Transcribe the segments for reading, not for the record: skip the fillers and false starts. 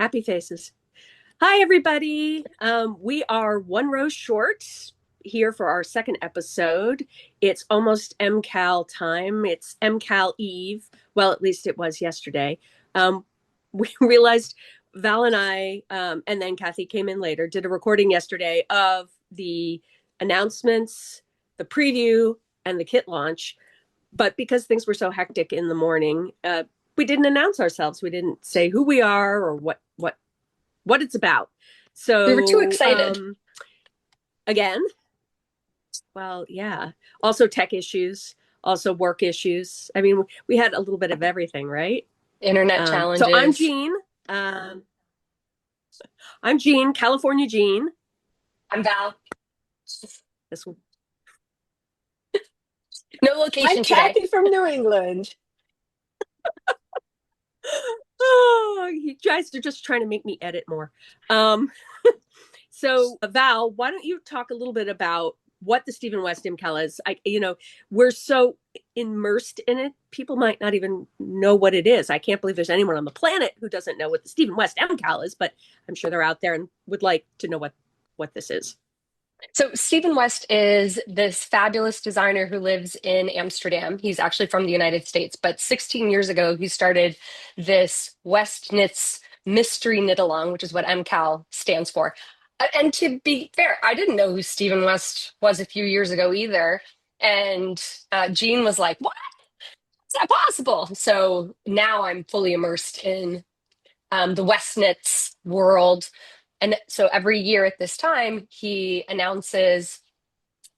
Happy faces. Hi, everybody. We are one row short here for our second episode. It's almost MCAL time. It's MCAL Eve. Well, at least it was yesterday. We realized Val and I, and then Kathy came in later, did a recording yesterday of the announcements, the preview, and the kit launch. But because things were so hectic in the morning, we didn't announce ourselves. We didn't say who we are or what it's about. We were too So excited. again, well, yeah. Also tech issues, also work issues. I mean, we had a little bit of everything, right? Internet So I'm challenges. Jean. Um, I'm Jean, California Jean. I'm Val. This one. No I'm location today. Kathy from New England. Oh, you guys are just trying to make me edit more. So Val, why don't you talk a little bit about what the Stephen West MCAL is? We're so immersed in it, people might not even know what it is. I can't believe there's anyone on the planet who doesn't know what the Stephen West MCAL is, but I'm sure they're out there and would like to know what this is. So, Stephen West is this fabulous designer who lives in Amsterdam. He's actually from the United States, but 16 years ago, he started this West Knits Mystery Knit Along, which is what MCAL stands for. And to be fair, I didn't know who Stephen West was a few years ago either. And Jean was like, "What? Is that possible?" So now I'm fully immersed in the West Knits world. And so every year at this time, he announces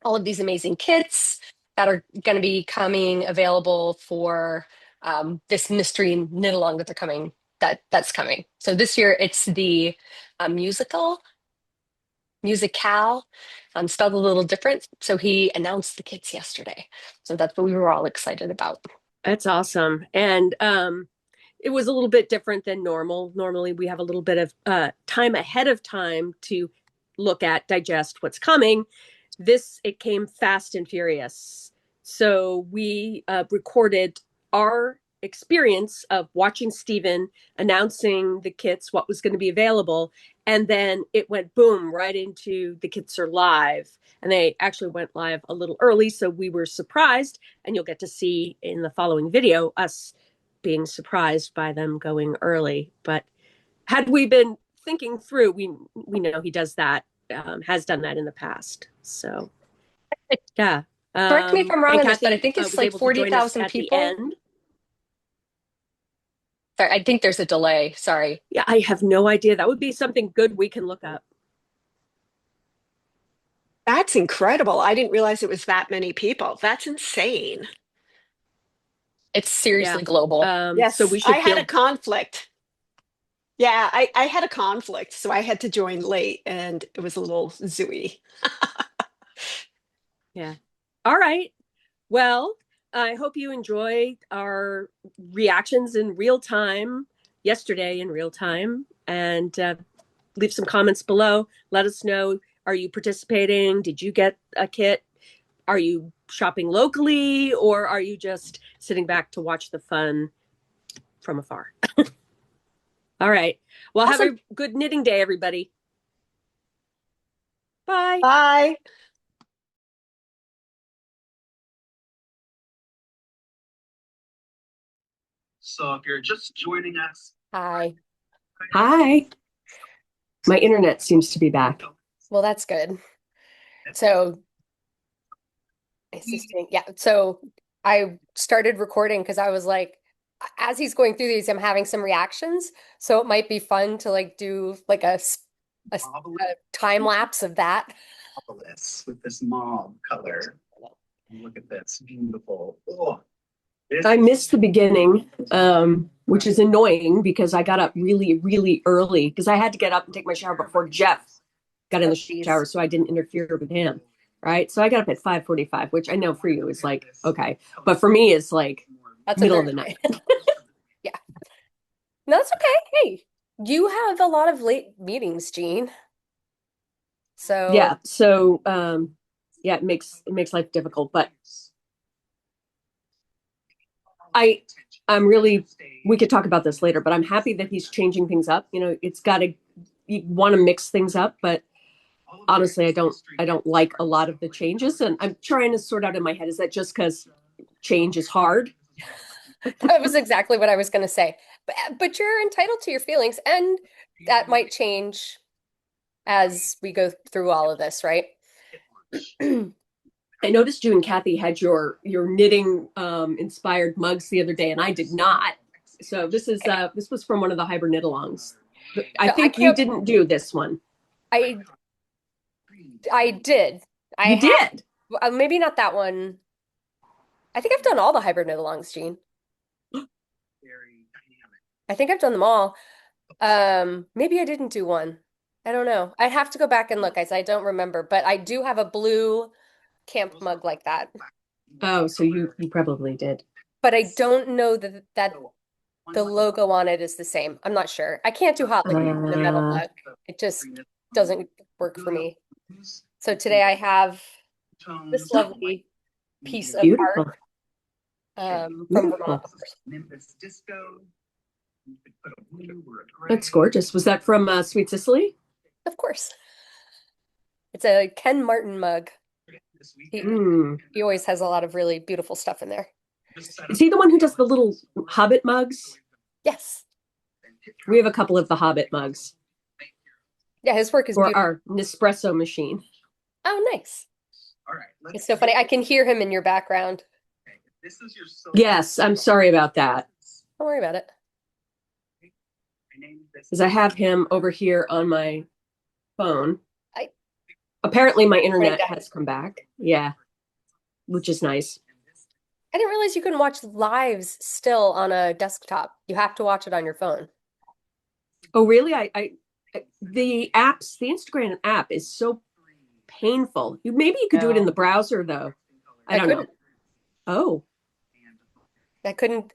all of these amazing kits that are going to be coming available for this mystery knit along that they're coming that's coming. So this year it's the MCAL, spelled a little different. So he announced the kits yesterday. So that's what we were all excited about. That's awesome. And it was a little bit different than normal. Normally, we have a little bit of time ahead of time to look at, digest what's coming. It came fast and furious. So we recorded our experience of watching Stephen announcing the kits, what was going to be available. And then it went boom right into the kits are live. And they actually went live a little early. So we were surprised. And you'll get to see in the following video us being surprised by them going early. But had we been thinking through, we know he does that, has done that in the past. So yeah. Correct me if I'm wrong And on this, but I Kathy think it's was like able to join us 40,000 at the people. end. Sorry, I think there's a delay. Sorry. Yeah, I have no idea. That would be something good we can look up. That's incredible. I didn't realize it was that many people. That's insane. It's Yeah. seriously global. So Yes, we I should had a feel. conflict. Yeah, I had a conflict, so I had to join late and it was a little zooey. Yeah. All right. Well, I hope you enjoyed our reactions in real time yesterday in real time, and leave some comments below. Let us know. Are you participating? Did you get a kit? Are you shopping locally, or are you just sitting back to watch the fun from afar? All right. Well, have Awesome. a good knitting day, everybody. Bye. Bye. So if you're just joining us, Hi. Hi. My internet seems to be back. Well, that's good. So, yeah. So I started recording because I was like, as he's going through these, I'm having some reactions. So it might be fun to like do like a time lapse of that. with this mauve color. Look at this, beautiful. Oh, I missed the beginning, which is annoying because I got up really, really early because I had to get up and take my shower before Jeff got in the shower, so I didn't interfere with him. Right. So I got up at 5:45, which I know for you is like, okay. But for me, it's like That's middle of the night. Yeah. No, that's okay. Hey, you have a lot of late meetings, Jean. So Yeah. So yeah, it makes life difficult. But I I'm really, we could talk about this later, but I'm happy that he's changing things up. You know, it's got to, you want to mix things up, but honestly, I don't like a lot of the changes, and I'm trying to sort out in my head, is that just because change is hard? That was exactly what I was going to say. But you're entitled to your feelings, and that might change as we go through all of this, right? I noticed you and Kathy had your knitting inspired mugs the other day, and I did not. So this was from one of the hybrid knit alongs. I So think you didn't do this one. I I did. I You have did. maybe not that one. I think I've done all the hybrid knit-alongs, Jean. I think I've done them all. Maybe I didn't do one. I don't know. I'd have to go back and look, as I don't remember. But I do have a blue camp mug like that. Oh, so you probably did. But I don't know that the logo on it is the same. I'm not sure. I can't do hot liquid in a metal mug. It just doesn't work for me. So today I have this lovely piece of Beautiful. art from Beautiful. Vermont. Memphis disco. You could put a blue or a gray. That's gorgeous. Was that from Sweet Sicily? Of course. It's a Ken Martin mug. He always has a lot of really beautiful stuff in there. Is he the one who does the little Hobbit mugs? Yes. We have a couple of the Hobbit mugs Yeah, his work is for beautiful. our Nespresso machine. Oh, nice. All right. It's so funny. I can hear him in your background. This is your Yes, I'm sorry about that. Don't worry about it. Because I have him over here on my phone. Apparently my internet has come back. Yeah, which is nice. I didn't realize you can watch lives still on a desktop. You have to watch it on your phone. Oh, really? The apps, the Instagram app is so painful. Maybe you could do it in the browser though. I don't know. Oh, I couldn't.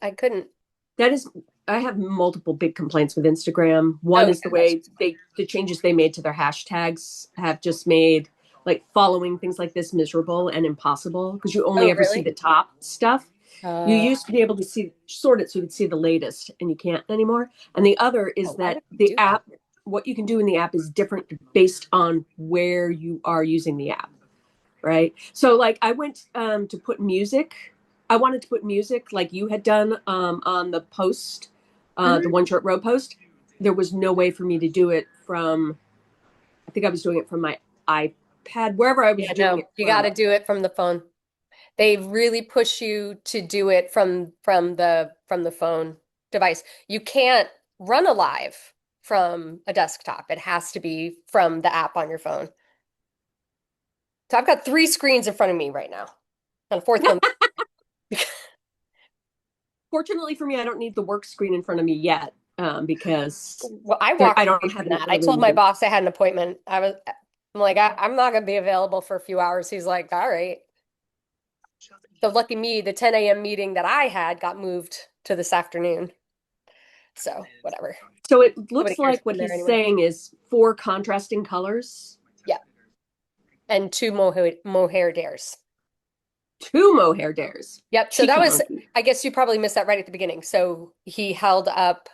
that is, I have multiple big complaints with Instagram. One is the way the changes they made to their hashtags have just made like following things like this miserable and impossible, because you only ever see the top stuff. You used to be able to sort it so you could see the latest, and you can't anymore. And the other is that the app, what you can do in the app is different based on where you are using the app, right? So like I went to put music. I wanted to put music like you had done on the post, the One Short Row post. There was no way for me to do it from, I think I was doing it from my iPad, wherever I was doing it from. You got to do it from the phone. They really push you to do it from the phone device. You can't run a live from a desktop. It has to be from the app on your phone. So I've got 3 screens in front of me right now. And a fourth one. Fortunately for me, I don't need the work screen in front of me yet, because I don't have that. I told my boss I had an appointment. I'm like, I'm not going to be available for a few hours. He's like, all right. So lucky me, the 10 a.m. meeting that I had got moved to this afternoon. So whatever. So it looks like what he's saying is 4 contrasting colors. Yeah. And 2 mohair dares. 2 mohair dares. Yep. So that was, I guess you probably missed that right at the beginning. So he held up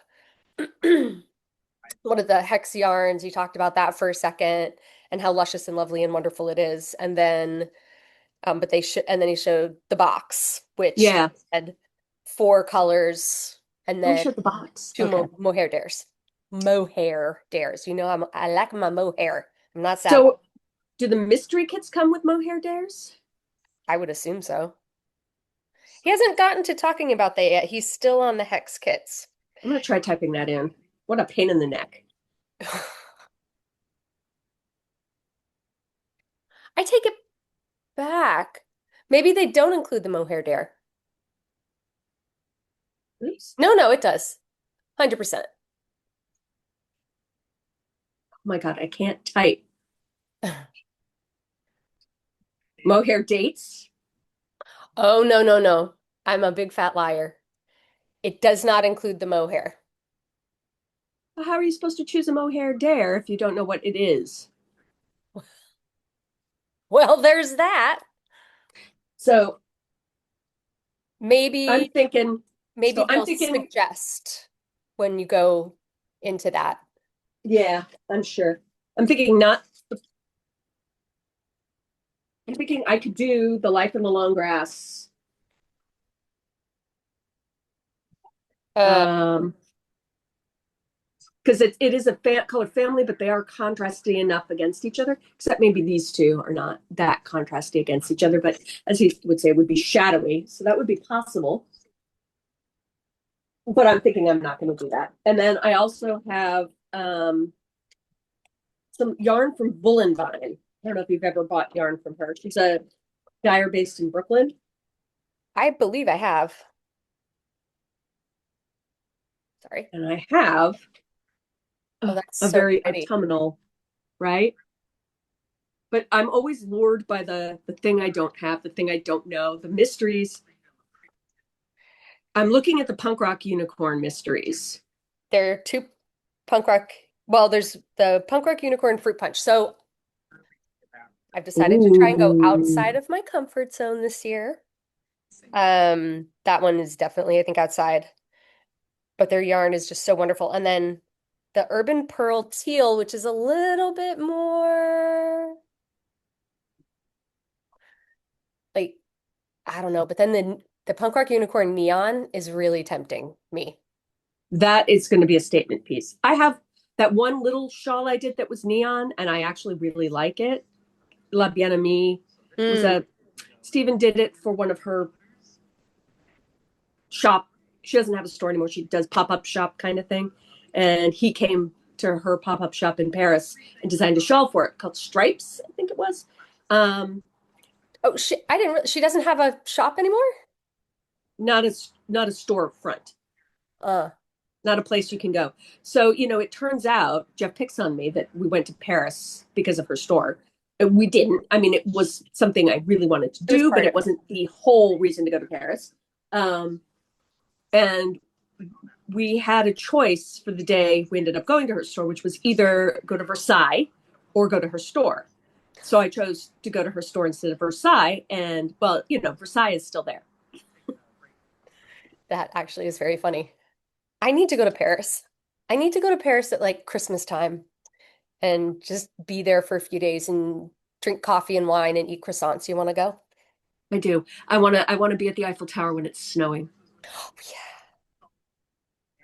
one of the hex yarns. He talked about that for a second and how luscious and lovely and wonderful it is. And then, but and then he showed the box, which had 4 colors and then showed the box. 2 mohair dares. Mohair dares. You know, I like my mohair. I'm not sad. So do the mystery kits come with mohair dares? I would assume so. He hasn't gotten to talking about that yet. He's still on the hex kits. I'm going to try typing that in. What a pain in the neck. I take it back. Maybe they don't include the mohair dare. Oops. No, it does. 100%. Oh my God, I can't type. Mohair dates? Oh, no. I'm a big fat liar. It does not include the mohair. Well, how are you supposed to choose a mohair dare if you don't know what it is? Well, there's that. So maybe I'm thinking Maybe So I'm they'll thinking, suggest when you go into that. yeah, I'm sure. I'm thinking not, I'm thinking I could do the life in the long grass. Uh, Um, because it is a colored family, but they are contrasty enough against each other. Except maybe these two are not that contrasty against each other, but as he would say, would be shadowy. So that would be possible. But I'm thinking I'm not going to do that. And then I also have some yarn from Woolen Vine. I don't know if you've ever bought yarn from her. She's a dyer based in Brooklyn, I believe I have. Sorry. and I have Oh, that's a so very pretty. autumnal, right? But I'm always lured by the thing I don't have, the thing I don't know, the mysteries. I'm looking at the punk rock unicorn mysteries. There are two punk rock. Well, there's the punk rock unicorn fruit punch. So I've decided to try and go outside Ooh. of my comfort zone this year. That one is definitely, I think, outside, but their yarn is just so wonderful. And then the Urban Pearl Teal, which is a little bit more like, I don't know, but then the punk rock unicorn neon is really tempting me. That is going to be a statement piece. I have that one little shawl I did that was neon, and I actually really like it. La Bien Amie was Mm. a Stephen did it for one of her shop. She doesn't have a store anymore. She does pop-up shop kind of thing. And he came to her pop-up shop in Paris and designed a shawl for it called Stripes, I think it was. Um, Oh, I didn't she doesn't have a shop anymore? not a store front, Uh, not a place you can go. So, it turns out Jeff picks on me that we went to Paris because of her store. We didn't. I mean, it was something I really wanted to it was do, but part it of it. wasn't the whole reason to go to Paris. Um, and we had a choice for the day we ended up going to her store, which was either go to Versailles or go to her store. So I chose to go to her store instead of Versailles. And well, Versailles is still there. That actually is very funny. I need to go to Paris. I need to go to Paris at like Christmas time and just be there for a few days and drink coffee and wine and eat croissants. You want to go? I do. I want to be at the Eiffel Tower when it's snowing, Oh, yeah.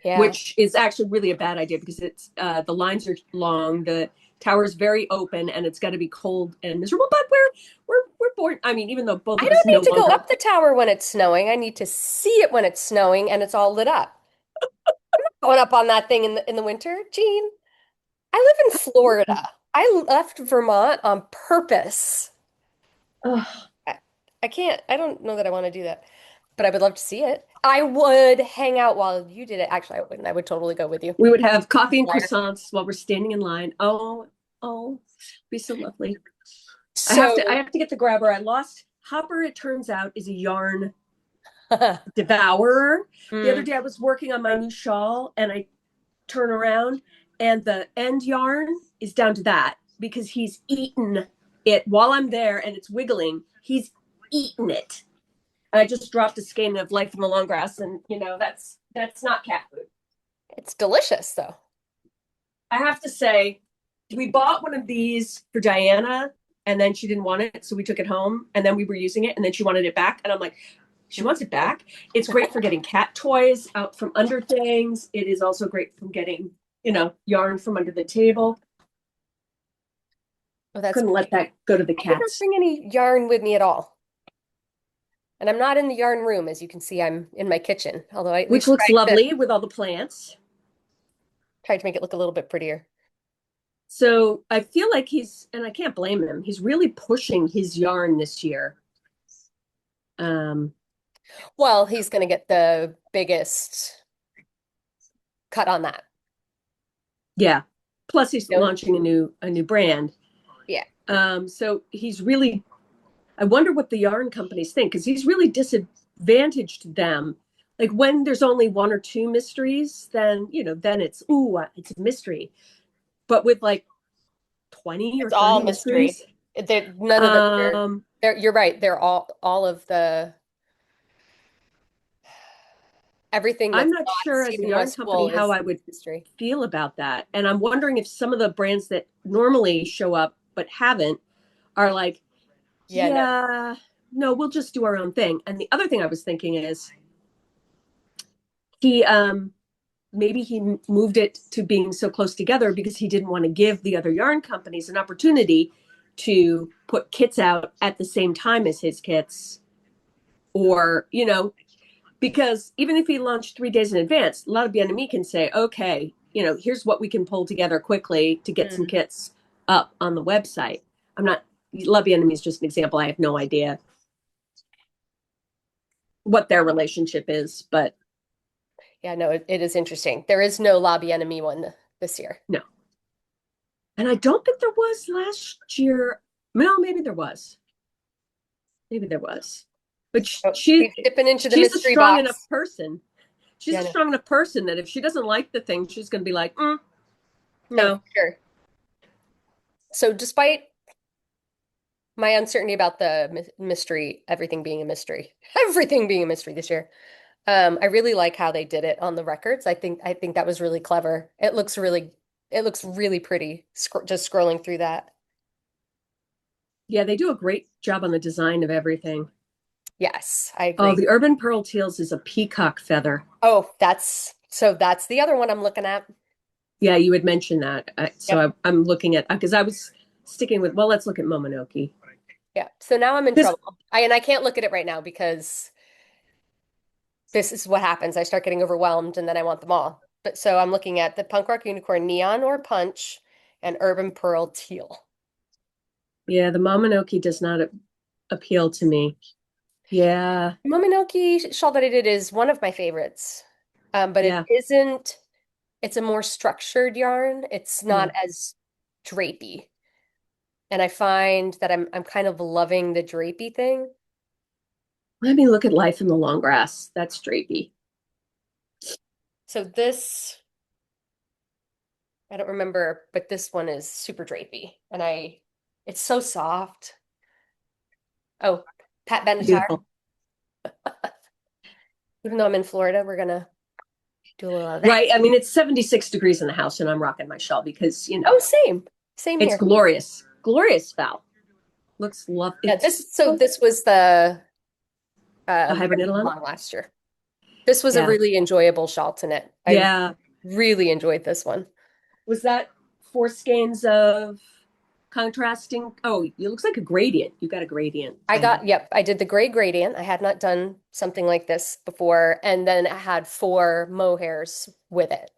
Yeah. which is actually really a bad idea because it's the lines are long, the tower is very open, and it's got to be cold and miserable. But we're born. I mean, even though both I of us don't no need to go longer up the tower when it's snowing. I need to see it when it's snowing and it's all lit up. Going up on that thing in the winter, Gene. I live in Florida. I left Vermont on purpose. oh, I, I can't, I don't know that I want to do that, but I would love to see it. I would hang out while you did it. Actually, I wouldn't. I would totally go with you. we would have coffee and Liar. croissants while we're standing in line. Oh, be so lovely. I have to I So, have to get the grabber. I lost Hopper, it turns out, is a yarn devourer. The other mm, day I was working on my new shawl and I turn around and the end yarn is down to that because he's eaten it while I'm there and it's wiggling. He's eaten it. And I just dropped a skein of Life in the Long Grass, and that's not cat food. it's delicious though. I have to say, we bought one of these for Diana, and then she didn't want it, so we took it home, and then we were using it, and then she wanted it back, and I'm like, she wants it back. It's great for getting cat toys out from under things. It is also great from getting, yarn from under the table. Oh, that's Couldn't let pretty. that go to the I did not cats, bring any yarn with me at all. And I'm not in the yarn room. As you can see, I'm in my kitchen, although I at which least looks lovely with all the plants. tried to make it look a little bit prettier. So I feel like and I can't blame him. He's really pushing his yarn this year. Um, Well, he's going to get the biggest cut on that. yeah. Plus, he's No, launching a new brand. yeah. So he's really. I wonder what the yarn companies think because he's really disadvantaged them. Like when there's only one or two mysteries, then it's it's a mystery. But with like 20 or It's all 30 mystery. mysteries, None of them are. um, You're right. They're all of the Everything I'm that's not not sure as a Stephen yarn West company wool how is I would mystery. feel about that. And I'm wondering if some of the brands that normally show up but haven't are like, Yeah, no. yeah, no, we'll just do our own thing. And the other thing I was thinking is he maybe he moved it to being so close together because he didn't want to give the other yarn companies an opportunity to put kits out at the same time as his kits, or because even if he launched 3 days in advance, a lot of BNME can say, okay, here's what we can pull together quickly to get some Mm. kits up on the website. I'm not, Love BNME is just an example. I have no idea what their relationship is, but Yeah, no, it is interesting. There is no Lobby Enemy one this year. no. And I don't think there was last year. No, maybe there was. Maybe there was. But Oh, keep dipping into the she's a mystery strong enough box. person. She's Yeah, a no. strong enough person that if she doesn't like the thing, she's going to be like, Oh, for no. sure. So despite my uncertainty about the mystery, everything being a mystery, everything being a mystery this year, I really like how they did it on the records. I think that was really clever. It looks really pretty just scrolling through that. Yeah, they do a great job on the design of everything. Yes, I Oh, agree. the Urban Pearl Teals is a peacock feather. Oh, that's the other one I'm looking at. Yeah, you had mentioned that. So Yep. I'm looking at, because I was sticking with, well, let's look at Momonoki. Yeah. So now I'm in This, trouble. I can't look at it right now because this is what happens. I start getting overwhelmed and then I want them all. But so I'm looking at the Punk Rock Unicorn Neon or Punch and Urban Pearl Teal. yeah, the Momonoki does not appeal to me. Yeah, Momonoki shawl that I did is one of my favorites. But it yeah, isn't, it's a more structured yarn. It's yeah. not as drapey. And I find that I'm kind of loving the drapey thing. Let me look at Life in the Long Grass. That's drapey. So this, I don't remember, but this one is super drapey. And it's so soft. Oh, Pat Benatar. Beautiful. Even though I'm in Florida, we're gonna do a little of that. Right. I mean, it's 76 degrees in the house and I'm rocking my shawl because, Oh, same. Same it's here. glorious. Glorious foul. Looks love. Yeah, It's this was the the hibernate Hibernate on. Long last year. This was a Yeah. really enjoyable shawl to knit. I Yeah. really enjoyed this one. Was that 4 skeins of contrasting? Oh, it looks like a gradient. You got a gradient. Yep, I did the gray gradient. I had not done something like this before, and then I had 4 mohairs with it.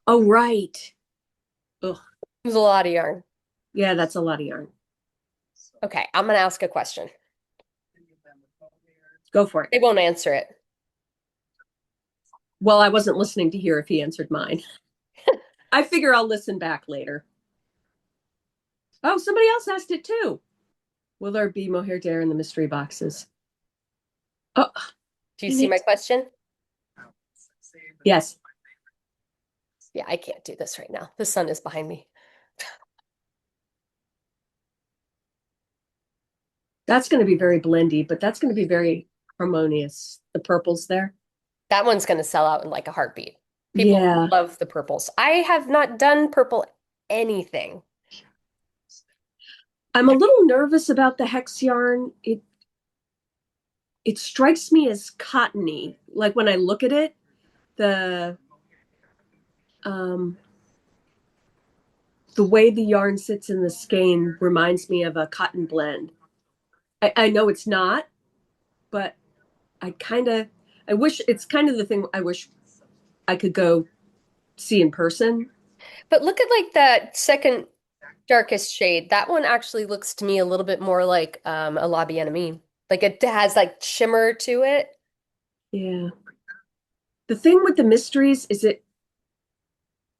Oh, right. Ugh. It was a lot of yarn. Yeah, that's a lot of yarn. Okay, I'm gonna ask a question. Go for it. They won't answer it. Well, I wasn't listening to hear if he answered mine. I figure I'll listen back later. Oh, somebody else asked it too. Will there be mohair dare in the mystery boxes? Oh, Do you see my question? yes. Yeah, I can't do this right now. The sun is behind me. That's going to be very blendy, but that's going to be very harmonious. The purples there. That one's going to sell out in like a heartbeat. People Yeah. love the purples. I have not done purple anything. I'm a little nervous about the hex yarn. It strikes me as cottony. Like when I look at it, the um the way the yarn sits in the skein reminds me of a cotton blend. I know it's not, but I wish it's kind of the thing I wish I could go see in person. But look at like that second darkest shade. That one actually looks to me a little bit more like a Lobby Enemy. Like it has like shimmer to it. Yeah. The thing with the mysteries is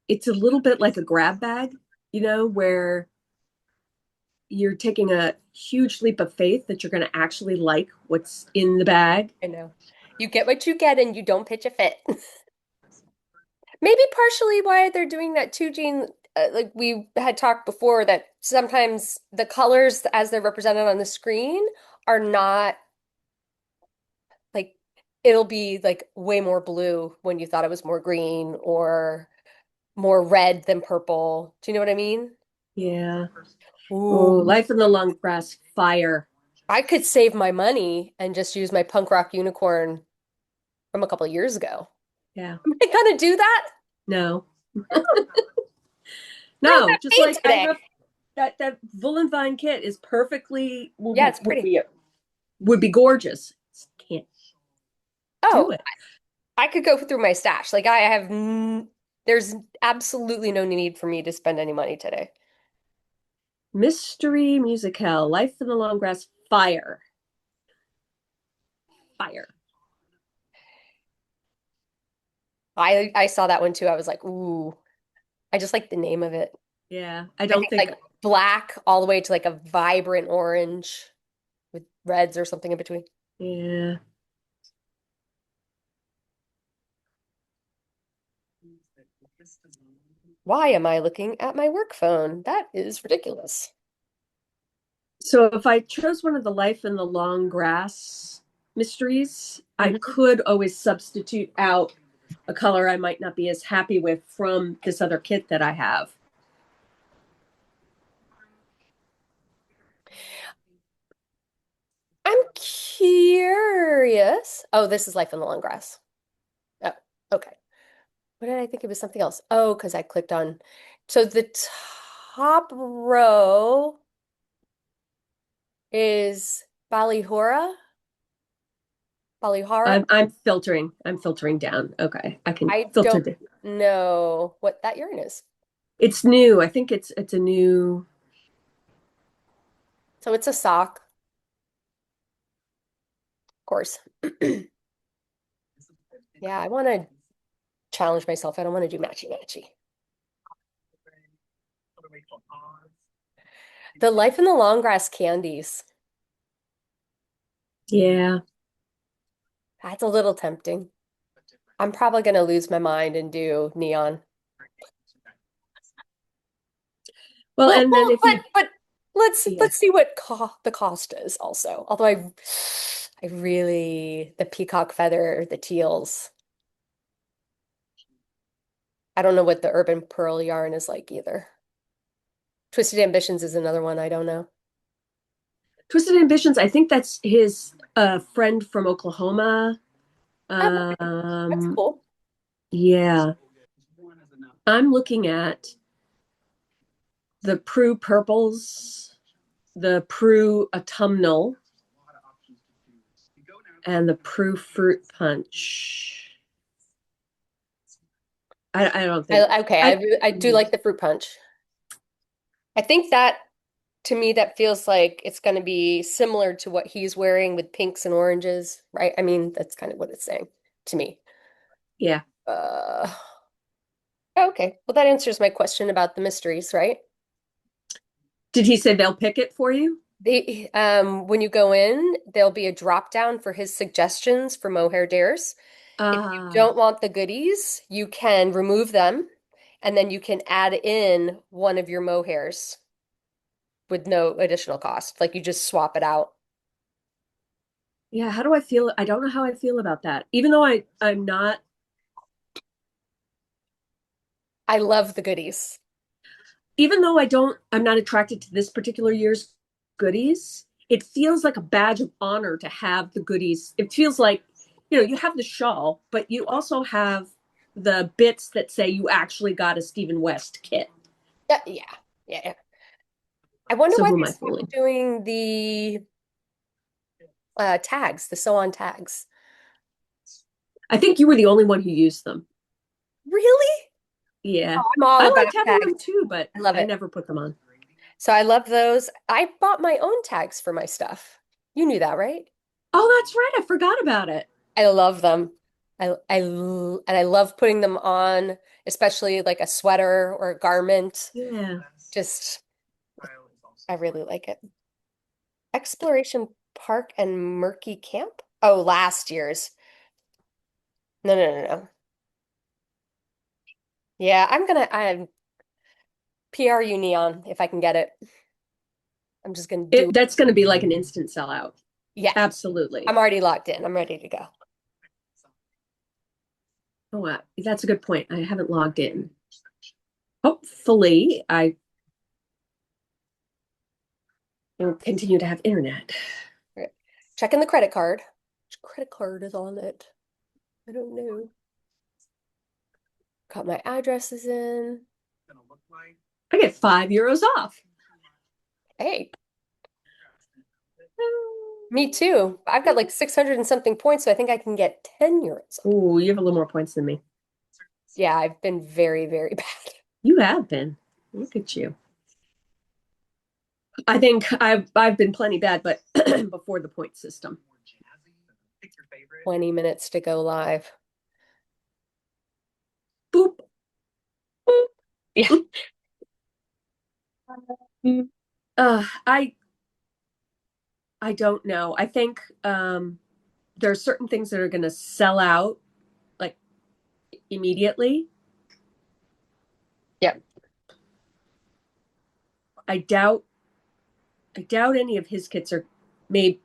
it's a little bit like a grab bag, where you're taking a huge leap of faith that you're going to actually like what's in the bag. I know. You get what you get and you don't pitch a fit. Maybe partially why they're doing that too, Jean. Like we had talked before, that sometimes the colors as they're represented on the screen are not like it'll be like way more blue when you thought it was more green or more red than purple. Do you know what I mean? Yeah. Oh, Ooh, Life in the Long Grass, fire. I could save my money and just use my punk rock unicorn from a couple of years ago. Yeah. Am I gonna do that? No. Girls No, got just paid like I today. have that Vine kit is perfectly Yeah, it's pretty. would be gorgeous. Can't do Oh, it. I could go through my stash. Like I have, there's absolutely no need for me to spend any money today. Mystery Musical, Life in the Long Grass, fire. Fire. I saw that one too. I was like, ooh, I just like the name of it. Yeah. I I don't think think like black all the way to like a vibrant orange with reds or something in between. yeah. Why am I looking at my work phone? That is ridiculous. So if I chose one of the Life in the Long Grass mysteries, I Mhm. could always substitute out a color I might not be as happy with from this other kit that I have. I'm curious. Oh, this is Life in the Long Grass. Oh, okay. What did I think it was something else? Oh, because I clicked on. So the top row is Ballyhora. Ballyhara. I'm filtering. I'm filtering down. Okay, I can I filter don't down. know what that yarn is. It's new. I think it's a new. So it's a sock, of course. Yeah, I want to challenge myself. I don't want to do matchy matchy. The Life in the Long Grass candies. Yeah. That's a little tempting. I'm probably going to lose my mind and do neon. Well, and then if you, But yeah, let's see what co the cost is also. Although I really the peacock feather, the teals. I don't know what the urban pearl yarn is like either. Twisted Ambitions is another one I don't know. Twisted Ambitions. I think that's his friend from Oklahoma. Oh, that's Um, cool. yeah, I'm looking at the Prue purples, the Prue autumnal, and the Prue fruit punch. I don't think Okay, I. I do like the fruit punch. I think that to me that feels like it's going to be similar to what he's wearing with pinks and oranges, right? I mean, that's kind of what it's saying to me. Yeah. Uh, okay. Well, that answers my question about the mysteries, right? Did he say they'll pick it for you? When you go in, there'll be a drop down for his suggestions for mohair dares. If you Ah, don't want the goodies, you can remove them, and then you can add in one of your mohairs with no additional cost. Like you just swap it out. yeah. How do I feel? I don't know how I feel about that. Even though I'm not, I love the goodies. even though I'm not attracted to this particular year's goodies. It feels like a badge of honor to have the goodies. It feels like, you have the shawl, but you also have the bits that say you actually got a Stephen West kit. Yeah, yeah. I wonder So why who am they I stopped fooling? doing the tags, the sew on tags. I think you were the only one who used them. Really? Yeah. Oh, I'm all I about liked having tags. them too, but I love I it. never put them on. So I love those. I bought my own tags for my stuff. You knew that, right? Oh, that's right. I forgot about it. I love them. And I love putting them on, especially like a sweater or a garment. Yeah. Just, I really like it. Exploration Park and Murky Camp? Oh, last year's. No, no, no, no. Yeah, I'm PRU neon if I can get it. I'm just gonna do it. That's going to be like an instant sellout. Yeah, Absolutely. I'm already locked in. I'm ready to go. Oh, that's a good point. I haven't logged in. Hopefully, I will continue to have internet. Right. Checking the credit card. Which credit card is on it? I don't know. Got my addresses in. I get €5 off. Hey, me too. I've got like 600 and something points, so I think I can get 10 euros. Oh, you have a little more points than me. Yeah, I've been very, very bad. You have been. Look at you. I think I've been plenty bad, but before the point system. 20 minutes to go live. Boop. Boop. Yeah. I don't know. I think there are certain things that are going to sell out like immediately. Yep. I doubt any of his kits are made.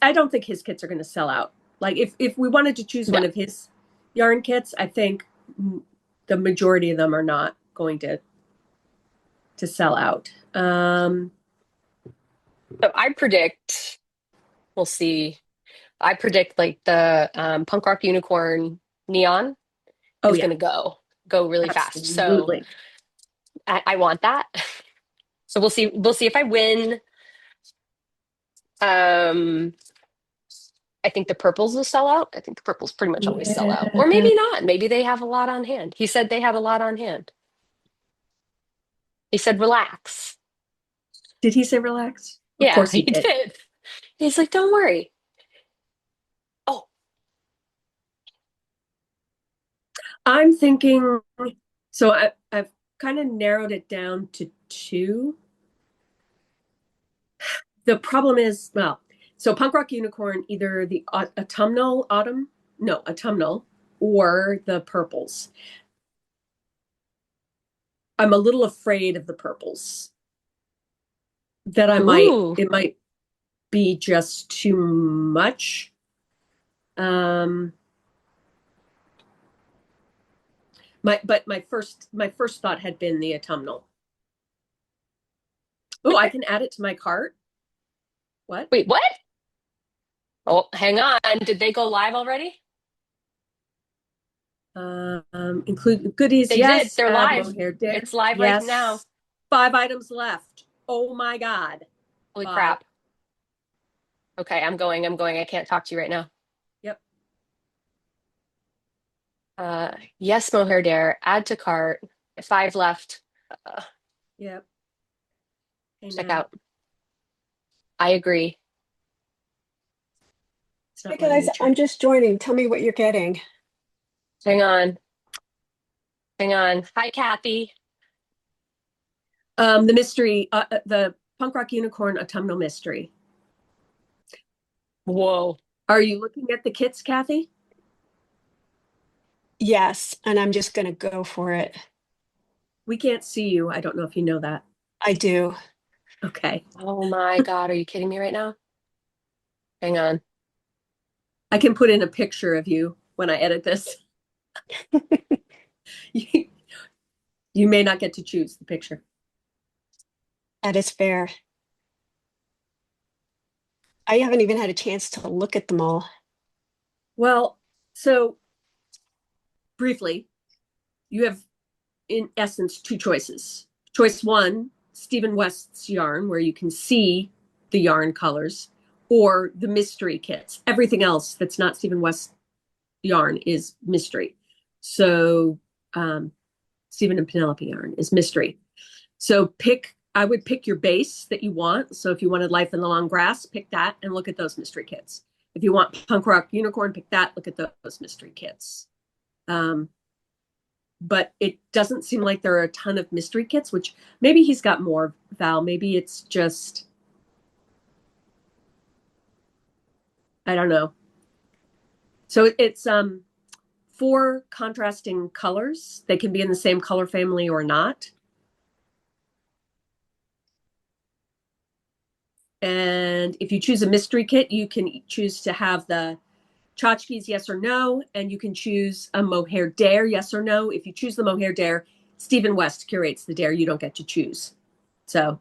I don't think his kits are going to sell out. Like if we wanted to choose one of his yarn kits, I think the majority of them are not going to sell out. So I predict, we'll see. I predict like the punk rock unicorn neon Oh is yeah, going to go really fast. So absolutely. I want that. So we'll see. We'll see if I win. I think the purples will sell out. I think the purples pretty much always sell out. Or Yeah. maybe not. Maybe they have a lot on hand. He said they have a lot on hand. He said relax. Did he say relax? Of Yeah, course he he did. did. He's like, don't worry. Oh, I'm thinking. So I've kind of narrowed it down to two. The problem is, well, so punk rock unicorn, either the autumnal, or the purples. I'm a little afraid of the purples. That ooh. it might be just too much. Um, my first thought had been the autumnal. Oh, I can add it to my cart. What? Wait, what? Oh, hang on. Did they go live already? Include goodies. They did. Yes. They're Add live. mohair dare. It's live right now. Yes. 5 items left. Oh my God. Holy 5. crap. Okay, I'm going. I can't talk to you right now. Yep. Yes, mohair dare. Add to cart. 5 left. Uh, Yep. Hey check now. out. I agree. It's Hey not letting guys, me check. I'm just joining. Tell me what you're getting. Hang on. Hang on. Hi, Kathy. The mystery, the punk rock unicorn autumnal mystery. Whoa. Are you looking at the kits, Kathy? Yes, and I'm just going to go for it. We can't see you. I don't know if you know that. I do. Okay. Oh my God. Are you kidding me right now? Hang on. I can put in a picture of you when I edit this. you, you may not get to choose the picture. That is fair. I haven't even had a chance to look at them all. Well, so briefly, you have, in essence, two choices. Choice one, Stephen West's yarn, where you can see the yarn colors, or the mystery kits. Everything else that's not Stephen West yarn is mystery. So Stephen and Penelope yarn is mystery. So I would pick your base that you want. So if you wanted Life in the Long Grass, pick that and look at those mystery kits. If you want Punk Rock Unicorn, pick that, look at those mystery kits. But it doesn't seem like there are a ton of mystery kits, which maybe he's got more, Val. Maybe it's just, I don't know. So it's 4 contrasting colors. They can be in the same color family or not. And if you choose a mystery kit, you can choose to have the tchotchkes, yes or no, and you can choose a mohair dare, yes or no. If you choose the mohair dare, Stephen West curates the dare. You don't get to choose. So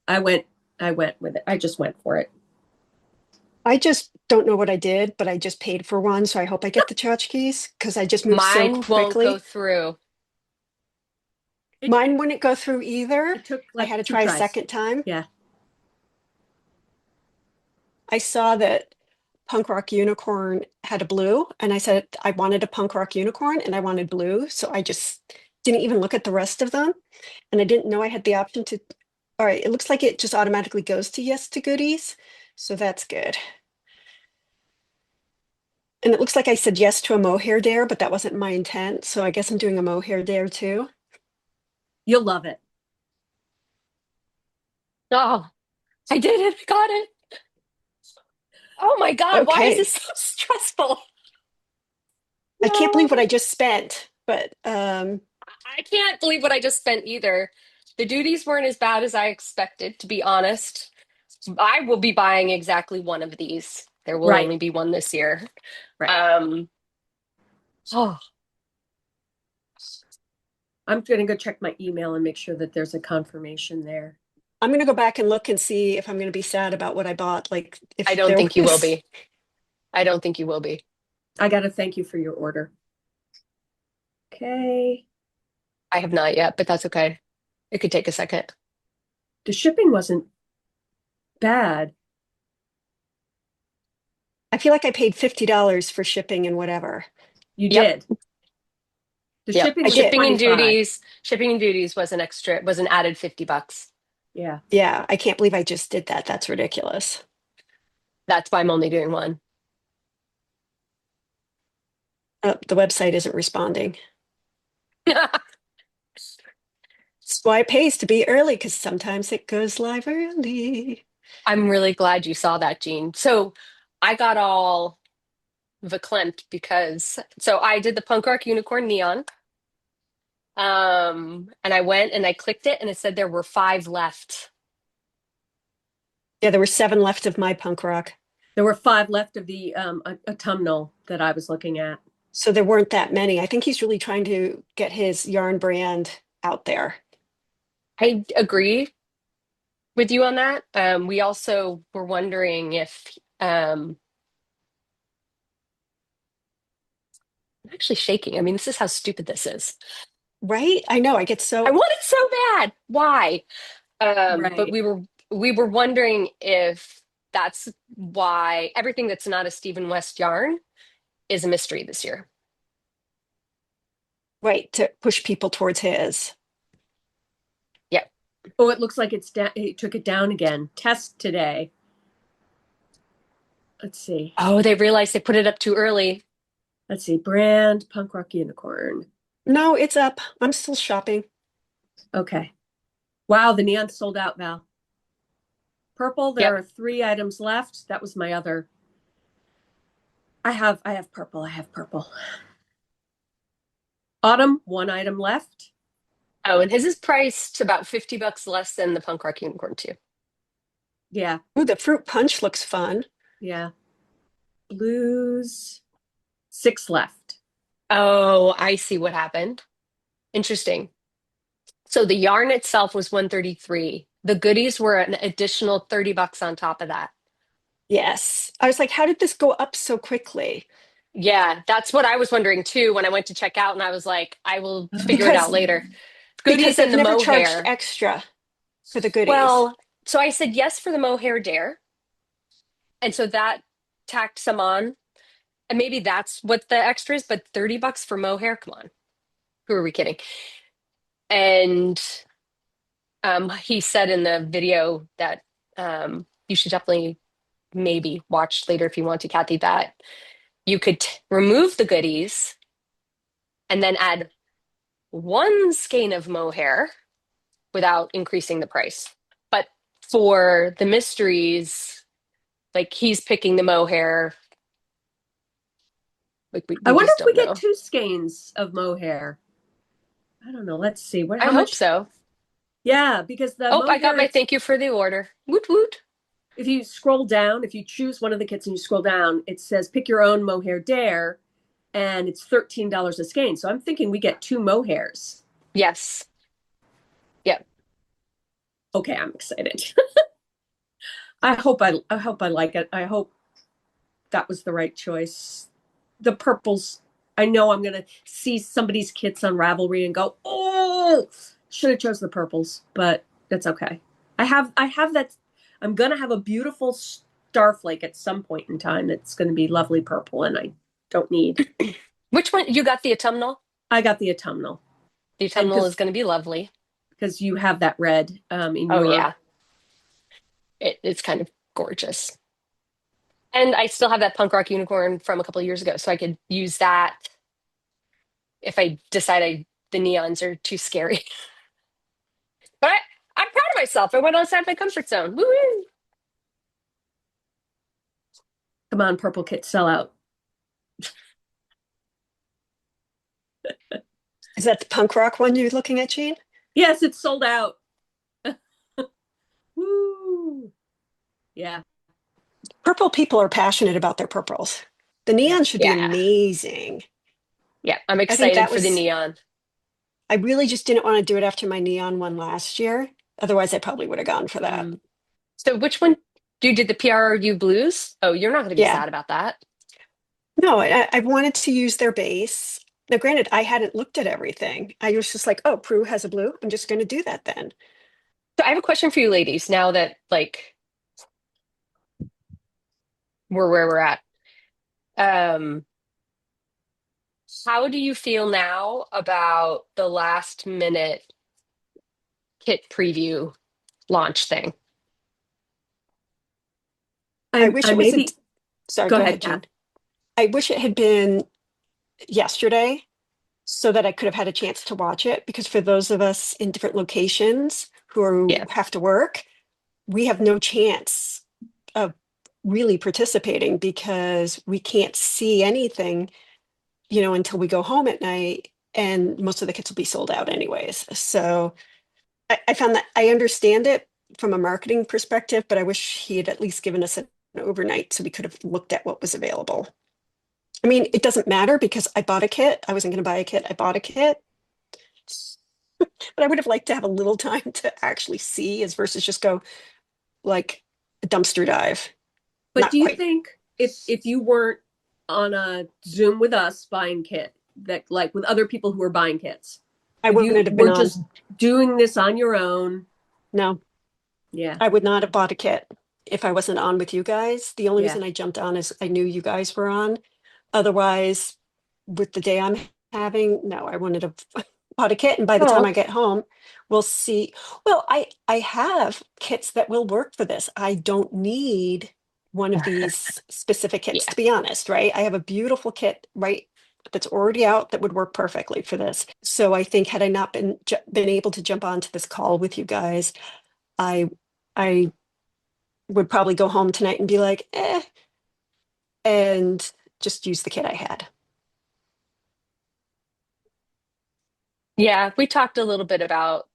I went with it. I just went for it. I just don't know what I did, but I just paid for one, so I hope I get the tchotchkes because I just moved so Mine won't go quickly. through. Mine wouldn't go through either. It took I like had to 2 try a tries. second time. Yeah. I saw that Punk Rock Unicorn had a blue, and I said I wanted a Punk Rock Unicorn and I wanted blue, so I just didn't even look at the rest of them, and I didn't know I had the option to. All right, it looks like it just automatically goes to yes to goodies, so that's good. And it looks like I said yes to a mohair dare, but that wasn't my intent, so I guess I'm doing a mohair dare too. You'll love it. Oh, I did it. I got it. Oh my God, why is Okay, this so stressful? I can't believe what No, I just spent, but I can't believe what I just spent either. The duties weren't as bad as I expected, to be honest. I will be buying exactly one of these. There will Right. only be one this year. Right. Um, oh, I'm going to go check my email and make sure that there's a confirmation there. I'm gonna go back and look and see if I'm gonna be sad about what I bought. Like I if don't there think you will was, be. I don't think you will be. I got to thank you for your order. Okay. I have not yet, but that's okay. It could take a second. The shipping wasn't bad. I feel like I paid $50 for shipping and whatever. You Yep. did. The Yep. shipping I was did. Shipping and duties was an extra, was an added $50. Yeah. Yeah, I can't believe I just did that. That's ridiculous. That's why I'm only doing one. The website isn't responding. That's why it pays to be early because sometimes it goes live early. I'm really glad you saw that, Jean. So I got all verklempt because so I did the punk rock unicorn neon. And I went and I clicked it and it said there were 5 left. Yeah, there were 7 left of my punk rock. There were 5 left of the autumnal that I was looking at. So there weren't that many. I think he's really trying to get his yarn brand out there. I agree with you on that. We also were wondering if I'm actually shaking. I mean, this is how stupid this is. Right? I know. I get I so want it so bad. Why? But Right. we were wondering if that's why everything that's not a Stephen West yarn is a mystery this year. right to push people towards his. Yep. Oh, it looks like it's down. It took it down again. Test today. Let's see. Oh, they realized they put it up too early. Let's see. Brand Punk Rock Unicorn. No, it's up. I'm still shopping. Okay. Wow, the neon sold out, Val. Purple, there Yep. are 3 items left. That was my other. I have purple. I have purple. Autumn, 1 item left. Oh, and his is priced about $50 less than the punk rock unicorn too. Yeah. Ooh, the fruit punch looks fun. Yeah. Blues, 6 left. Oh, I see what happened. Interesting. So the yarn itself was 133. The goodies were an additional $30 on top of that. Yes. I was like, how did this go up so quickly? Yeah, that's what I was wondering too when I went to check out and I was like, I will figure it out Because later. because Goodies they've and the never charged mohair. extra for the goodies. Well, so I said yes for the mohair dare. And so that tacked some on. And maybe that's what the extra is, but $30 for mohair? Come on. Who are we kidding? And he said in the video that you should definitely maybe watch later if you want to, Kathy, that you could remove the goodies and then add 1 skein of mohair without increasing the price. But for the mysteries, like he's picking the mohair. Like I we wonder just if we don't get know. 2 skeins of mohair. I don't know. Let's see. I How hope much? so. Yeah, because the Oh, I got mohair my it's thank you for the order. Woot woot. if you scroll down, if you choose one of the kits and you scroll down, it says pick your own mohair dare, and it's $13 a skein. So I'm thinking we get 2 mohairs. Yes. Yep. Okay, I'm excited. I hope I like it. I hope that was the right choice. The purples, I know I'm gonna see somebody's kits on Ravelry and go, oh, should have chose the purples, but that's okay. I have that. I'm gonna have a beautiful starflake at some point in time that's gonna be lovely purple, and I don't need. Which one? You got the autumnal? I got the autumnal, The and autumnal is going to be lovely. because you have that red in Oh, your. yeah. It's kind of gorgeous. And I still have that punk rock unicorn from a couple of years ago, so I could use that if I decide the neons are too scary. But I'm proud of myself. I went outside my comfort zone. Woo! Come on, purple kit, sell out. Is that the punk rock one you're looking at, Jean? Yes, it's sold out. Woo! Yeah. Purple people are passionate about their purples. The Yeah. neon should be Yeah. amazing. Yeah, I'm I think excited that for the was, neon. I really just didn't want to do it after my neon one last year. Otherwise, I probably would have gone for that. Mm. So which one you did the PRU blues? Oh, you're not going to be Yeah. sad about that. No, I wanted to use their base. Now, granted, I hadn't looked at everything. I was just like, oh, Prue has a blue. I'm just going to do that then. So I have a question for you ladies now that like we're where we're at. Um, how do you feel now about the last minute kit preview launch thing? I wish I it was maybe sorry, go go ahead, ahead, Kat. Jean. I wish it had been yesterday so that I could have had a chance to watch it because for those of us in different locations Yeah. have to work, we have no chance of really participating because we can't see anything, until we go home at night and most of the kits will be sold out anyways. So I found that I understand it from a marketing perspective, but I wish he had at least given us an overnight so we could have looked at what was available. I mean, it doesn't matter because I bought a kit. I wasn't going to buy a kit. I bought a kit, but I would have liked to have a little time to actually see as versus just go like a dumpster dive. But do Not you quite. think if you weren't on a Zoom with us buying kit, that like with other people who are buying kits, I if you wouldn't have been were on. just doing this on your own, No, yeah, I would not have bought a kit if I wasn't on with you guys. The only yeah. reason I jumped on is I knew you guys were on. Otherwise, with the day I'm having, no, I wouldn't have bought a kit. And by the time Oh, I get home, we'll see. Well, I have kits that will work for this. I don't need one of these specific kits, Yeah. to be honest, right? I have a beautiful kit right that's already out that would work perfectly for this. So I think had I not been able to jump onto this call with you guys, I I would probably go home tonight and be like, and just use the kit I had. Yeah, we talked a little bit about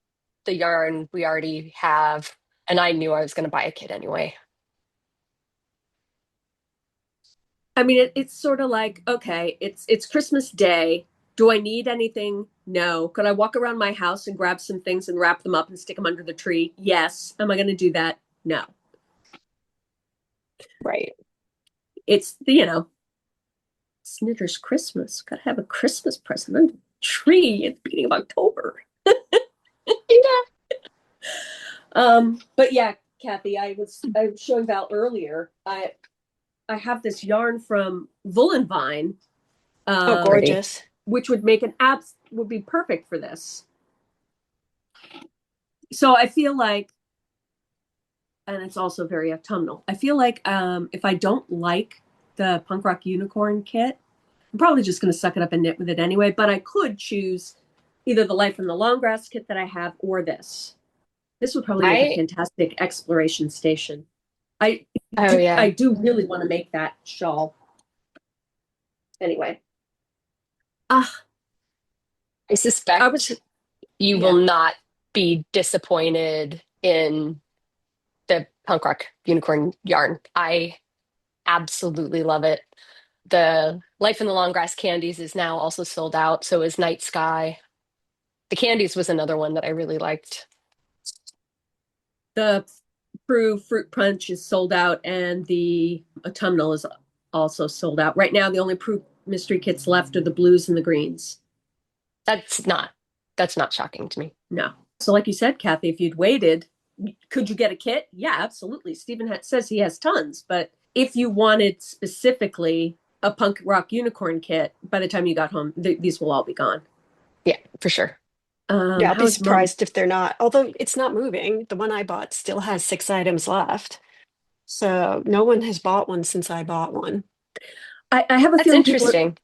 the yarn we already have, and I knew I was going to buy a kit anyway. I mean, it's sort of like okay, it's Christmas Day. Do I need anything? No. Could I walk around my house and grab some things and wrap them up and stick them under the tree? Yes. Am I going to do that? No. Right. It's Snitter's Christmas. Got to have a Christmas present under the tree at the beginning of October. Yeah. But yeah, Kathy, I was showing Val earlier. I have this yarn from Vine, Oh, Pretty. gorgeous. which would make an apps would be perfect for this. So I feel like, and it's also very autumnal. I feel like if I don't like the punk rock unicorn kit, I'm probably just going to suck it up and knit with it anyway. But I could choose either the life in the long grass kit that I have or this. This would probably make a I fantastic exploration station. I Oh yeah. I do really want to make that shawl. Anyway, ah, I I was suspect you will yeah. not be disappointed in the punk rock unicorn yarn. I absolutely love it. The Life in the Long Grass candies is now also sold out. So is Night Sky. The candies was another one that I really liked. The Prue Fruit Punch is sold out, and the autumnal is also sold out. Right now, the only Prue mystery kits left are the blues and the greens. That's not that's not shocking to me. No. So, like you said, Kathy, if you'd waited, could you get a kit? Yeah, absolutely. Stephen says he has tons, but if you wanted specifically a punk rock unicorn kit, by the time you got home, these will all be gone. Yeah, for sure. Yeah, I'll be How's mom? surprised if they're not. Although it's not moving. The one I bought still has 6 items left. So no one has bought one since I bought one. I have a That's feeling interesting.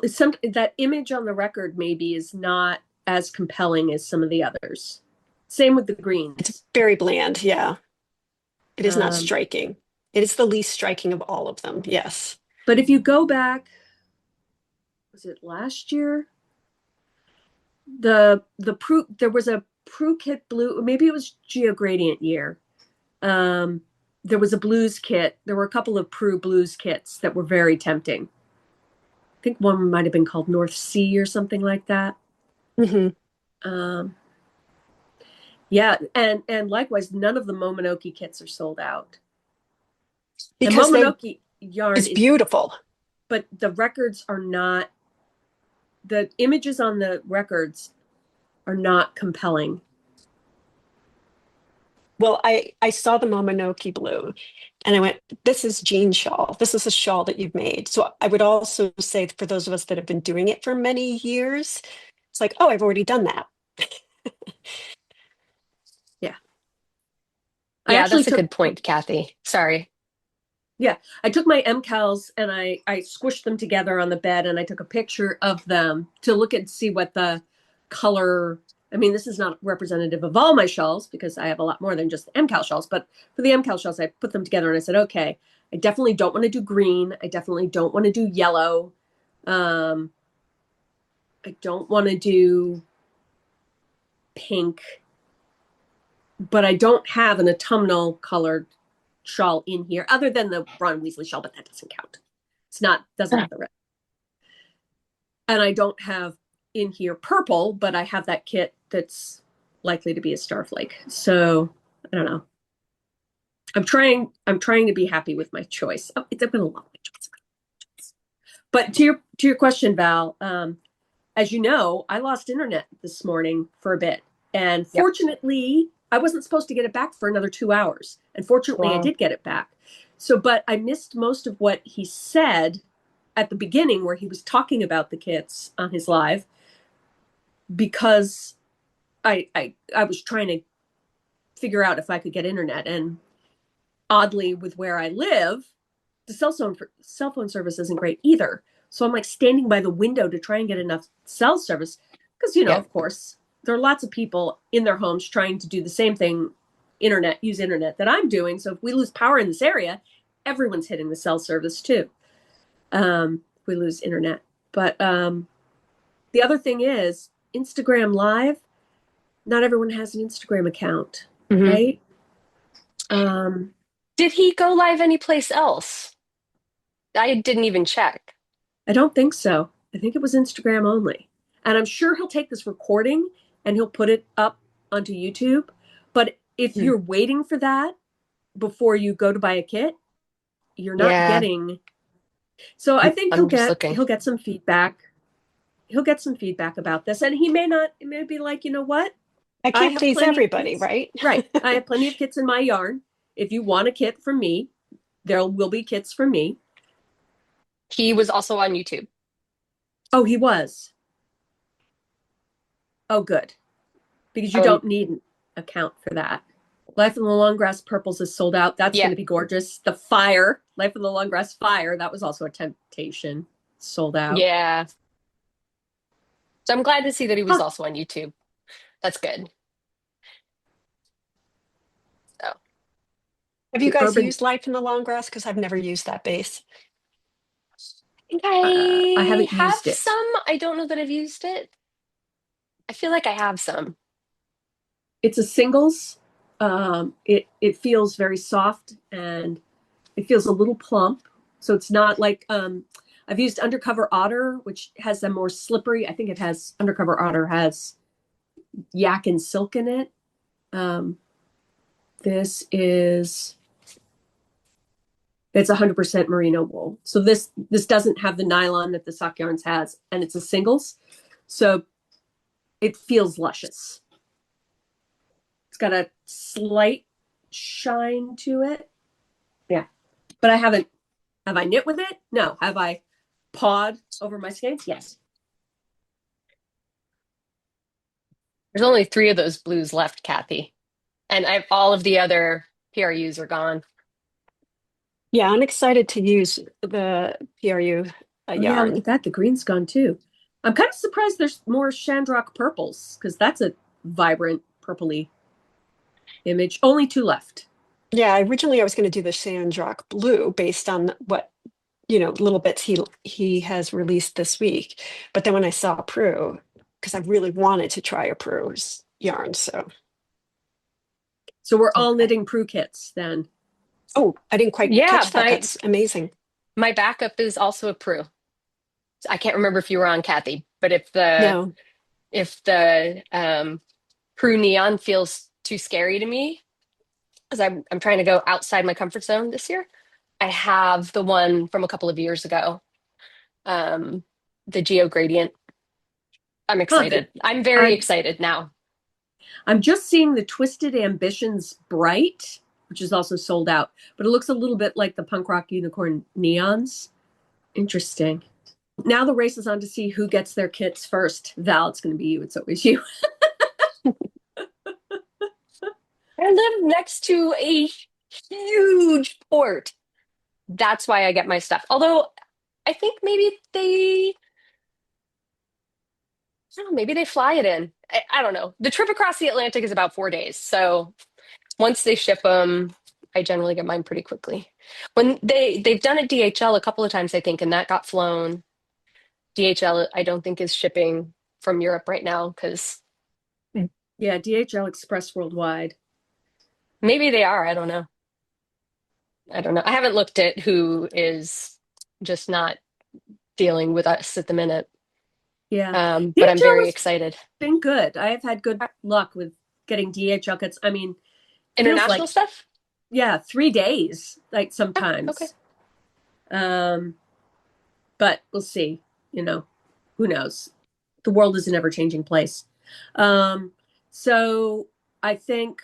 some that image on the record maybe is not as compelling as some of the others. Same with the It's greens. very bland. Yeah, it is not Um, striking. It is the least striking of all of them. Yes. but if you go back, was it last year? The Prue, there was a Prue kit blue, maybe it was Geogradient year. Um, there was a blues kit. There were a couple of Prue blues kits that were very tempting. I think one might have been called North Sea or something like that. Hmm. Um, yeah, and likewise, none of the Momonoki kits are sold out. And Because they Momonoki yarn it's is, beautiful. but the records are not, the images on the records are not compelling. Well, I saw the Momonoki blue and I went, this is Jean shawl. This is a shawl that you've made. So I would also say for those of us that have been doing it for many years, it's like, oh, I've already done that. Yeah. I Yeah, actually that's a took, good point, Kathy. Sorry. yeah, I took my MCALs and I squished them together on the bed and I took a picture of them to look and see what the color. I mean, this is not representative of all my shawls because I have a lot more than just the MCAL shawls, but for the MCAL shawls, I put them together and I said, okay, I definitely don't want to do green. I definitely don't want to do yellow. Um, I don't want to do pink, but I don't have an autumnal colored shawl in here other than the Ron Weasley shawl, but that doesn't count. It's not, doesn't have the red. And I don't have in here purple, but I have that kit that's likely to be a starflake. So I don't know. I'm trying to be happy with my choice. Oh, I'm gonna love my choice. But to your question, Val, as you know, I lost internet this morning for a bit. And Yep. fortunately, I wasn't supposed to get it back for another 2 hours. And fortunately, I Wow. did get it back. So, but I missed most of what he said at the beginning where he was talking about the kits on his live because I was trying to figure out if I could get internet. And oddly, with where I live, the cell phone service isn't great either. So I'm like standing by the window to try and get enough cell service because Yep. of course, there are lots of people in their homes trying to do the same thing, use internet that I'm doing. So if we lose power in this area, everyone's hitting the cell service too. If we lose internet, but the other thing is Instagram Live. Not everyone has an Instagram account, Hmm. right? Um, Did he go live anyplace else? I didn't even check. I don't think so. I think it was Instagram only. And I'm sure he'll take this recording and he'll put it up onto YouTube. But if Hmm. you're waiting for that before you go to buy a kit, you're not Yeah, getting. So I think I'm just looking. he'll get some feedback. He'll get some feedback about this. And he may not, it may be like, you know what? I I can't have please plenty of everybody, kits. right? Right. I have plenty of kits in my yarn. If you want a kit from me, there will be kits from me. He was also on YouTube. Oh, he was. Oh, good. Because you Um, don't need an account for that. Life in the Long Grass Purples is sold out. That's yeah, going to be gorgeous. The Fire, Life in the Long Grass Fire, that was also a temptation. Sold out. yeah. So I'm glad to see that he was Huh. also on YouTube. That's good. So Have you The guys Urban, used Life in the Long Grass? Because I've never used that base. I think I I haven't have used it. some. I don't know that I've used it. I feel like I have some. It's a singles It feels very soft and it feels a little plump. So it's not like I've used Undercover Otter, which has a more slippery. I think it has Undercover Otter has yak and silk in it. Um, this is it's 100% merino wool. So this doesn't have the nylon that the Sock Yarns has, and it's a singles. So it feels luscious. It's got a slight shine to it. Yeah. But have I knit with it? No. Have I pawed over my skeins? Yes. There's only 3 of those blues left, Kathy. And all of the other PRUs are gone. Yeah, I'm excited to use the PRU Oh yeah, look yarn. at that. The green's gone too. I'm kind of surprised there's more Shandrock purples because that's a vibrant purpley image. Only 2 left. Yeah, originally I was going to do the Sandrock blue based on what, little bits he has released this week. But then when I saw Prue, because I really wanted to try a Prue's yarn, so So we're all okay. knitting Prue kits then. Oh, I didn't quite Yeah, catch that. That's amazing. my backup is also a Prue. I can't remember if you were on, Kathy, but No. if the Prue neon feels too scary to me, because I'm trying to go outside my comfort zone this year, I have the one from a couple of years ago, um, the Geo Gradient. I'm Huh. excited. I'm very I'm excited now. I'm just seeing the Twisted Ambitions Bright, which is also sold out, but it looks a little bit like the Punk Rock Unicorn neons. Interesting. Now the race is on to see who gets their kits first. Val, it's going to be you. It's always you. I live next to a huge port. That's why I get my stuff. Although I think maybe they fly it in. I don't know. The trip across the Atlantic is about 4 days. So once they ship them, I generally get mine pretty quickly. When they've done it DHL a couple of times, I think, and that got flown. DHL, I don't think is shipping from Europe right now because Yeah, DHL Express Worldwide. maybe they are. I don't know. I don't know. I haven't looked at who is just not dealing with us at the minute. Yeah. But I'm DHL very has excited. been good. I have had good luck with getting DHL kits. I mean, feels like, International stuff? yeah, 3 days, like Oh, okay. sometimes. Um, but we'll see. Who knows? The world is an ever changing place. Um, so I think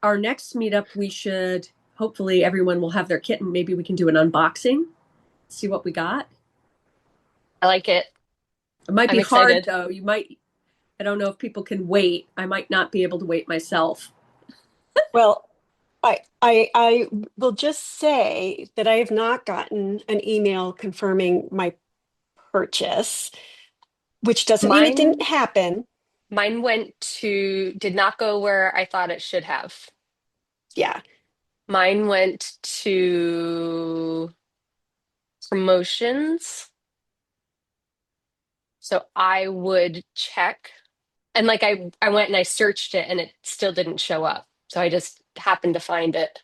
our next meetup, we should hopefully everyone will have their kit and maybe we can do an unboxing, see what we got. I like it. It might I'm be hard excited. though. I don't know if people can wait. I might not be able to wait myself. Well, I will just say that I have not gotten an email confirming my purchase, which doesn't mean it didn't Mine happen. mine did not go where I thought it should have. Yeah. Mine went to promotions. So I would check. And like I went and I searched it and it still didn't show up. So I just happened to find it.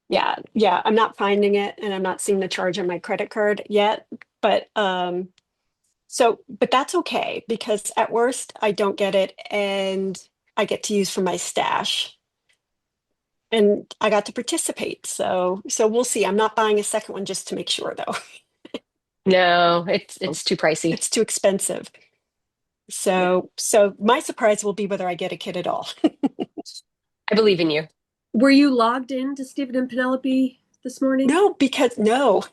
Yeah, yeah, I'm not finding it and I'm not seeing the charge on my credit card yet, but but that's okay because at worst I don't get it and I get to use for my stash and I got to participate. So we'll see. I'm not buying a second one just to make sure though. No, it's too pricey. It's too expensive. Yeah. So my surprise will be whether I get a kit at all. I believe in you. Were you logged in to Stephen and Penelope this morning? No, because no,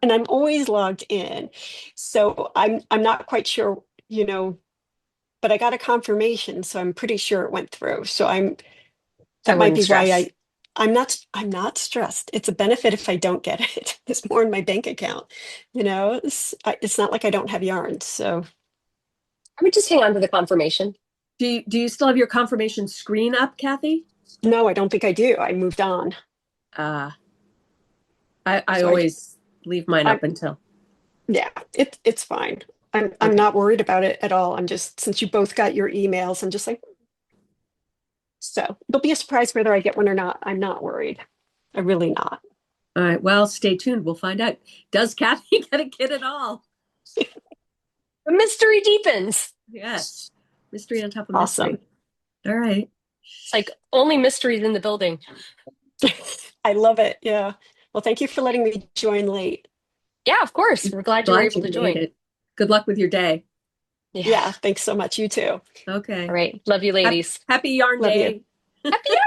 and I'm always logged in. So I'm not quite sure, but I got a confirmation, so I'm pretty sure it went through. So I that might wouldn't be why stress. I'm not stressed. It's a benefit if I don't get it. It's more in my bank account. It's not like I don't have yarn. So I would just hang on to the confirmation. Do you still have your confirmation screen up, Kathy? no, I don't think I do. I moved on. Uh I So always leave mine I up until. yeah, it's fine. I'm Okay. not worried about it at all. I'm just since you both got your emails, I'm just like So it'll be a surprise whether I get one or not. I'm not worried. I'm really not. All right. Well, stay tuned. We'll find out. Does Kathy get a kid at all? The mystery deepens. Yes. Mystery on top of Awesome. mystery. All right. It's like only mysteries in the building. I love it. Yeah. Well, thank you for letting me join late. Yeah, of course. We're glad you were able to made join. it. Good luck with your day. Yeah. Thanks so much. You too. Okay. All right. Love you, ladies. Happy Yarn Love you. Day. Happy Yarn